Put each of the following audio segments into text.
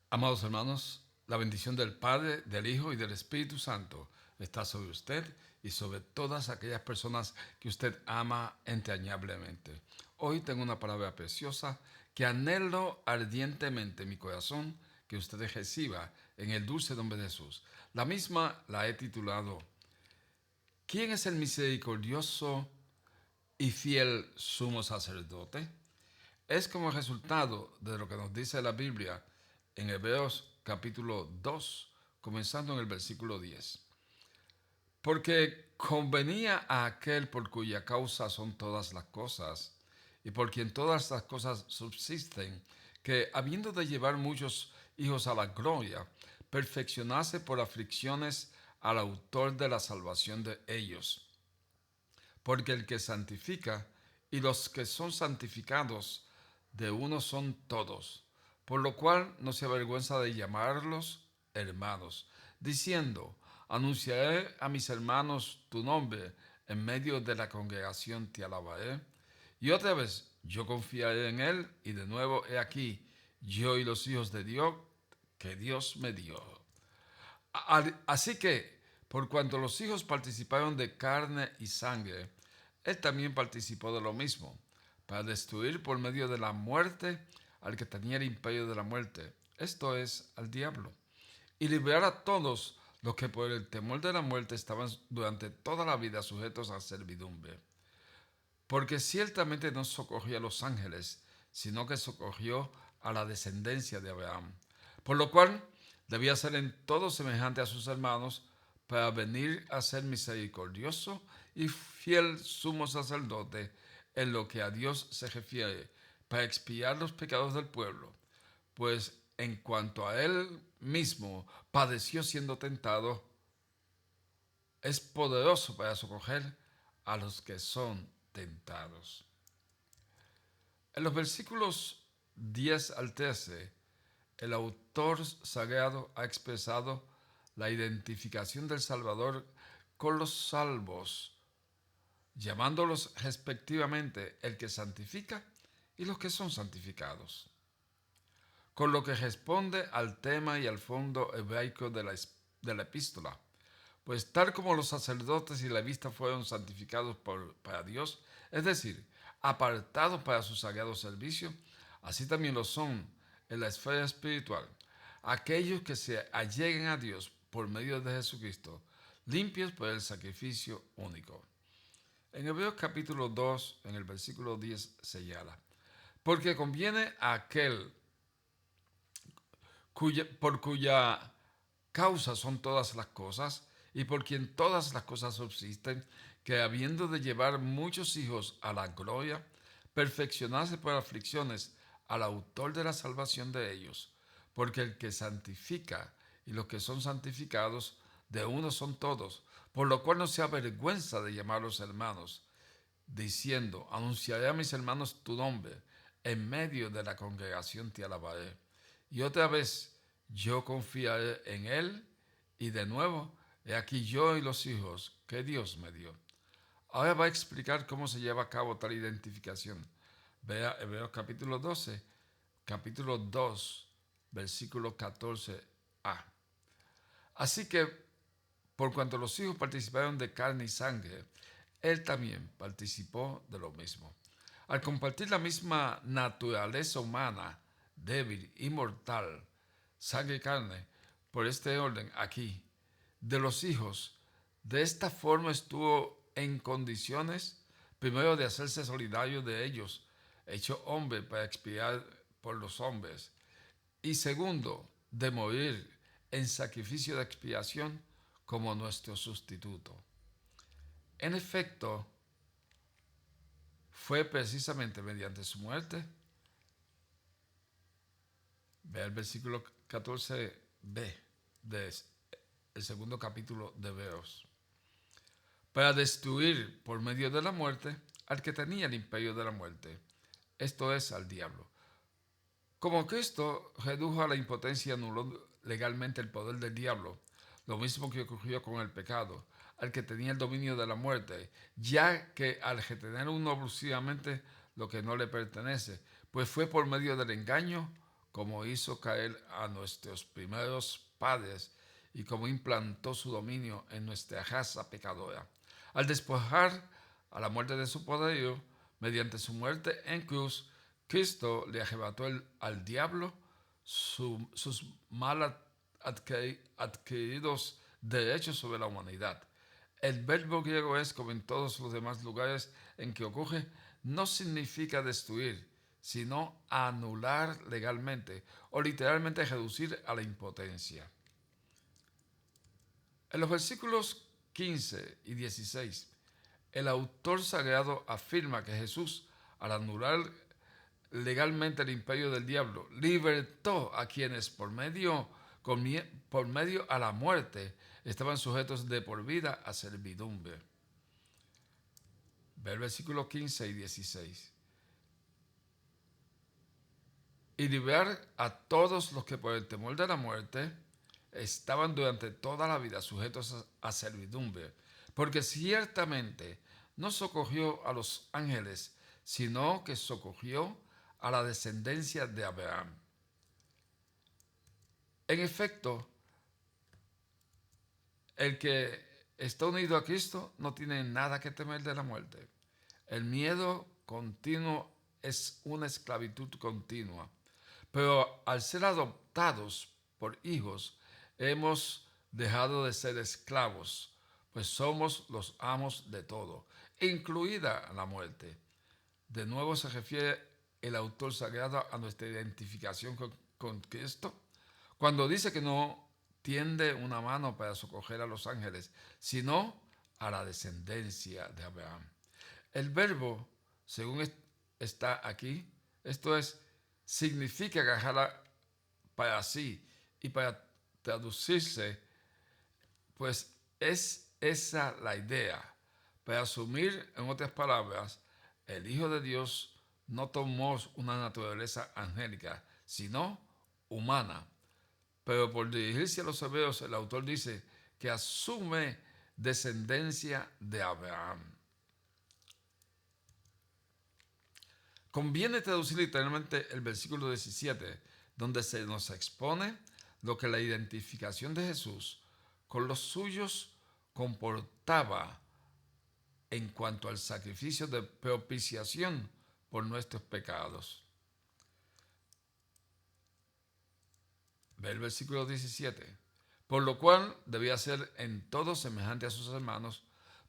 Amados hermanos, la bendición del Padre, del Hijo y del Espíritu Santo está sobre usted y sobre todas aquellas personas que usted ama entrañablemente. Hoy tengo una palabra preciosa que anhelo ardientemente en mi corazón que usted reciba en el dulce nombre de Jesús. La misma la he titulado ¿Quién es el misericordioso y fiel sumo sacerdote? Es como resultado de lo que nos dice la Biblia en Hebreos capítulo 2, comenzando en el versículo 10. Porque convenía a aquel por cuya causa son todas las cosas, y por quien todas las cosas subsisten, que habiendo de llevar muchos hijos a la gloria, perfeccionase por aflicciones al autor de la salvación de ellos. Porque el que santifica y los que son santificados de uno son todos, por lo cual no se avergüenza de llamarlos hermanos, diciendo, anunciaré a mis hermanos tu nombre, en medio de la congregación te alabaré. Y otra vez, yo confiaré en él, y de nuevo he aquí, yo y los hijos de Dios que Dios me dio. Así que, por cuanto los hijos participaron de carne y sangre, él también participó de lo mismo, para destruir por medio de la muerte al que tenía el imperio de la muerte, esto es, al diablo, y liberar a todos los que por el temor de la muerte estaban durante toda la vida sujetos a servidumbre. Porque ciertamente no socorrió a los ángeles, sino que socorrió a la descendencia de Abraham. Por lo cual debía ser en todo semejante a sus hermanos, para venir a ser misericordioso y fiel sumo sacerdote en lo que a Dios se refiere, para expiar los pecados del pueblo. Pues en cuanto a él mismo padeció siendo tentado, es poderoso para socorrer a los que son tentados. En los versículos 10 al 13, el autor sagrado ha expresado la identificación del Salvador con los salvos, llamándolos respectivamente el que santifica y los que son santificados, con lo que responde al tema y al fondo hebraico de la epístola. Pues tal como los sacerdotes y levitas fueron santificados para Dios, es decir, apartados para su sagrado servicio, así también lo son en la esfera espiritual aquellos que se alleguen a Dios por medio de Jesucristo, limpios por el sacrificio único. En Hebreos capítulo 2, en el versículo 10 señala, porque conviene a aquel por cuya causa son todas las cosas, y por quien todas las cosas subsisten, que habiendo de llevar muchos hijos a la gloria, perfeccionarse por aflicciones al autor de la salvación de ellos, porque el que santifica y los que son santificados, de uno son todos, por lo cual no se avergüenza de llamarlos hermanos, diciendo, anunciaré a mis hermanos tu nombre, en medio de la congregación te alabaré. Y otra vez, yo confiaré en él, y de nuevo, he aquí yo y los hijos que Dios me dio. Ahora va a explicar cómo se lleva a cabo tal identificación. Vea Hebreos capítulo 12, capítulo 2, versículo 14a. Así que, por cuanto los hijos participaron de carne y sangre, él también participó de lo mismo. Al compartir la misma naturaleza humana, débil y mortal, sangre y carne, por este orden aquí, de los hijos, de esta forma estuvo en condiciones, primero de hacerse solidario de ellos, hecho hombre para expiar por los hombres, y segundo, de morir en sacrificio de expiación como nuestro sustituto. En efecto, fue precisamente mediante su muerte, ve el versículo 14b del segundo capítulo de Hebreos, para destruir por medio de la muerte al que tenía el imperio de la muerte, esto es, al diablo. Como Cristo redujo a la impotencia y anuló legalmente el poder del diablo, lo mismo que ocurrió con el pecado, al que tenía el dominio de la muerte, ya que al retener uno abusivamente lo que no le pertenece, pues fue por medio del engaño como hizo caer a nuestros primeros padres y como implantó su dominio en nuestra raza pecadora. Al despojar a la muerte de su poderío, mediante su muerte en cruz, Cristo le arrebató al diablo sus mal adquiridos derechos sobre la humanidad. El verbo griego es, como en todos los demás lugares en que ocurre, no significa destruir, sino anular legalmente o literalmente reducir a la impotencia. En los versículos 15 y 16, el autor sagrado afirma que Jesús, al anular legalmente el imperio del diablo, libertó a quienes por medio a la muerte estaban sujetos de por vida a servidumbre. Ve el versículo 15 y 16. Y liberar a todos los que por el temor de la muerte estaban durante toda la vida sujetos a servidumbre, porque ciertamente no socorrió a los ángeles, sino que socorrió a la descendencia de Abraham. En efecto, el que está unido a Cristo no tiene nada que temer de la muerte. El miedo continuo es una esclavitud continua, pero al ser adoptados por hijos, hemos dejado de ser esclavos, pues somos los amos de todo, incluida la muerte. De nuevo se refiere el autor sagrado a nuestra identificación con Cristo, cuando dice que no tiende una mano para socorrer a los ángeles, sino a la descendencia de Abraham. El verbo, según está aquí, esto es, significa agarrarla para sí, y para traducirse, pues es esa la idea. Para asumir, en otras palabras, el Hijo de Dios no tomó una naturaleza angélica, sino humana. Pero por dirigirse a los hebreos, el autor dice que asume descendencia de Abraham. Conviene traducir literalmente el versículo 17, donde se nos expone lo que la identificación de Jesús con los suyos comportaba en cuanto al sacrificio de propiciación por nuestros pecados. Ve el versículo 17. Por lo cual debía ser en todo semejante a sus hermanos,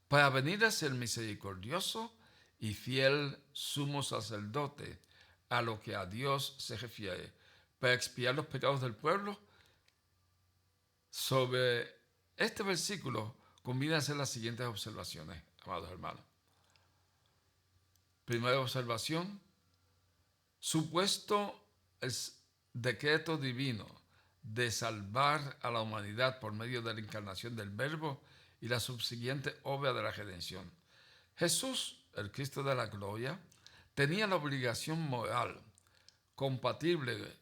para venir a ser misericordioso y fiel sumo sacerdote a lo que a Dios se refiere, para expiar los pecados del pueblo. Sobre este versículo conviene hacer las siguientes observaciones, amados hermanos. Primera observación: supuesto el decreto divino de salvar a la humanidad por medio de la encarnación del Verbo y la subsiguiente obra de la redención. Jesús, el Cristo de la gloria, tenía la obligación moral compatible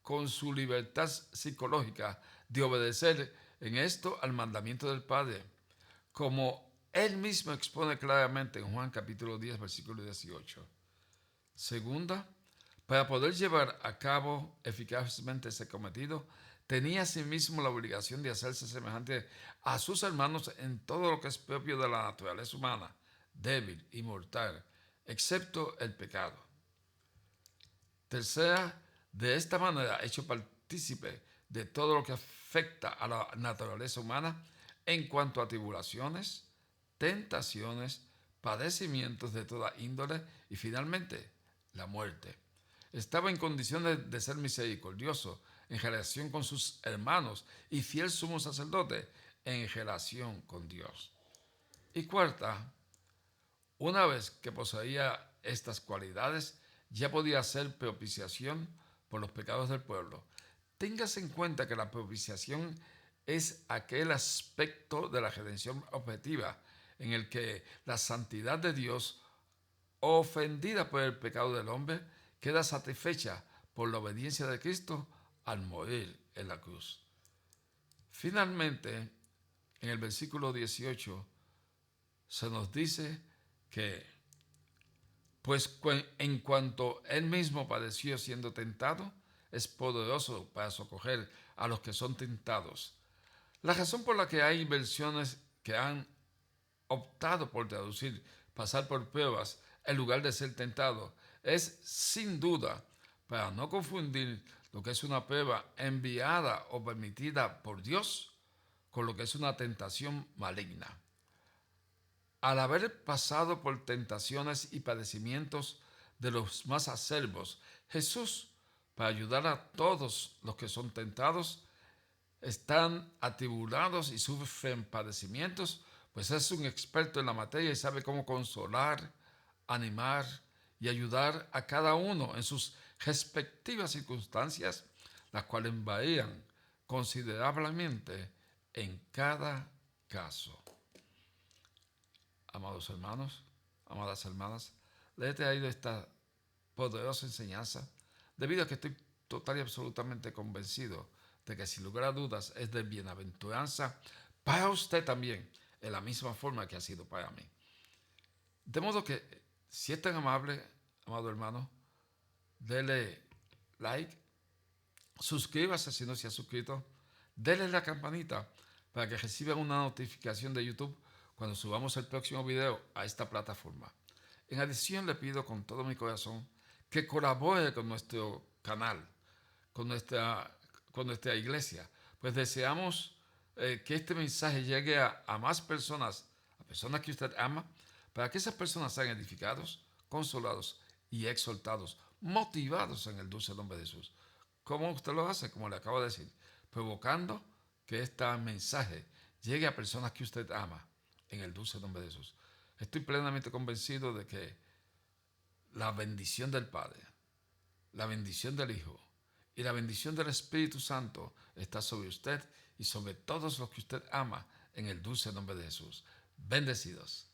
con su libertad psicológica de obedecer en esto al mandamiento del Padre, como él mismo expone claramente en Juan capítulo 10, versículo 18. Segunda, para poder llevar a cabo eficazmente ese cometido, tenía asimismo la obligación de hacerse semejante a sus hermanos en todo lo que es propio de la naturaleza humana, débil y mortal, excepto el pecado. Tercera, de esta manera, hecho partícipe de todo lo que afecta a la naturaleza humana en cuanto a tribulaciones, tentaciones, padecimientos de toda índole y finalmente la muerte. Estaba en condiciones de ser misericordioso en relación con sus hermanos y fiel sumo sacerdote en relación con Dios. Y cuarta, una vez que poseía estas cualidades, ya podía hacer propiciación por los pecados del pueblo. Téngase en cuenta que la propiciación es aquel aspecto de la redención objetiva en el que la santidad de Dios, ofendida por el pecado del hombre, queda satisfecha por la obediencia de Cristo al morir en la cruz. Finalmente, en el versículo 18 se nos dice que, pues en cuanto él mismo padeció siendo tentado, es poderoso para socorrer a los que son tentados. La razón por la que hay versiones que han optado por traducir pasar por pruebas en lugar de ser tentado es sin duda para no confundir lo que es una prueba enviada o permitida por Dios con lo que es una tentación maligna. Al haber pasado por tentaciones y padecimientos de los más acerbos, Jesús, para ayudar a todos los que son tentados, están atribulados y sufren padecimientos, pues es un experto en la materia y sabe cómo consolar, animar y ayudar a cada uno en sus respectivas circunstancias, las cuales varían considerablemente en cada caso. Amados hermanos, amadas hermanas, les he traído esta poderosa enseñanza debido a que estoy total y absolutamente convencido de que sin lugar a dudas es de bienaventuranza para usted también, en la misma forma que ha sido para mí. De modo que, si es tan amable, amado hermano, dele like, suscríbase si no se ha suscrito, dele la campanita para que reciban una notificación de YouTube cuando subamos el próximo video a esta plataforma. En adición, le pido con todo mi corazón que colabore con nuestro canal, con nuestra iglesia, pues deseamos que este mensaje llegue a más personas, a personas que usted ama, para que esas personas sean edificados, consolados y exhortados, motivados en el dulce nombre de Jesús. ¿Cómo usted lo hace? Como le acabo de decir, provocando que este mensaje llegue a personas que usted ama en el dulce nombre de Jesús. Estoy plenamente convencido de que la bendición del Padre, la bendición del Hijo y la bendición del Espíritu Santo está sobre usted y sobre todos los que usted ama en el dulce nombre de Jesús. Bendecidos.